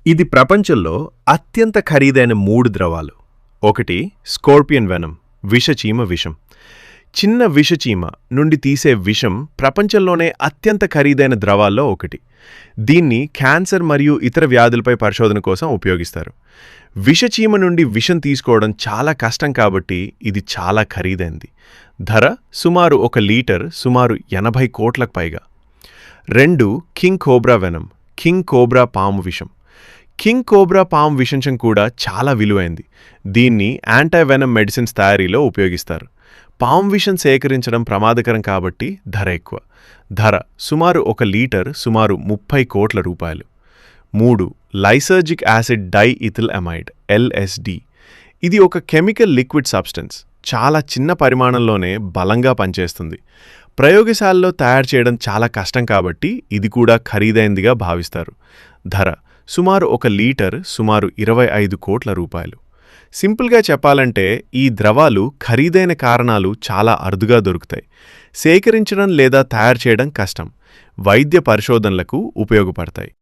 ఇది ప్రపంచంలో అత్యంత ఖరీదైన 3 ద్రవాలు. ఒకటి స్కార్పియన్ వెనమ్, విషచీమ విషం. చిన్న విషచీమ నుండి తీసే విషం ప్రపంచంలోనే అత్యంత ఖరీదైన ద్రవాల్లో ఒకటి. దీన్ని క్యాన్సర్ మరియు ఇతర వ్యాధులపై పరిశోధన కోసం ఉపయోగిస్తారు. విషచీమ నుండి విషం తీసుకోవడం చాలా కష్టం కాబట్టి ఇది చాలా ఖరీదైంది. ధర సుమారు 1 లీటర్ సుమారు 80 కోట్లకు పైగా. 2 king cobra venom, king cobra పాము విషం. కింగ్ కోబ్రా పాము విషం కూడా చాలా విలువైంది. దీన్ని యాంటీవెనమ్ మెడిసిన్స్ తయారీలో ఉపయోగిస్తారు. పాము విషం సేకరించడం ప్రమాదకరం కాబట్టి ధర ఎక్కువ. ధర సుమారు 1 లీటర్ సుమారు 30 కోట్ల రూపాయలు. 3 లైసర్జిక్ యాసిడ్ డైఇథిల్ అమైడ్ LSD. ఇది ఒక కెమికల్ లిక్విడ్ సబ్స్టెన్స్. చాలా చిన్న పరిమాణంలోనే బలంగా పనిచేస్తుంది. ప్రయోగశాలలో తయారు చేయడం చాలా కష్టం కాబట్టి ఇది కూడా ఖరీదైందిగా భావిస్తారు. ధర సుమారు 1 లీటర్ సుమారు 25 కోట్ల రూపాయలు. సింపుల్గా చెప్పాలంటే ఈ ద్రవాలు ఖరీదైన కారణాలు చాలా అరుదుగా దొరుకుతాయి. సేకరించడం లేదా తయారు చేయడం కష్టం. వైద్య పరిశోధనలకు ఉపయోగపడతాయి.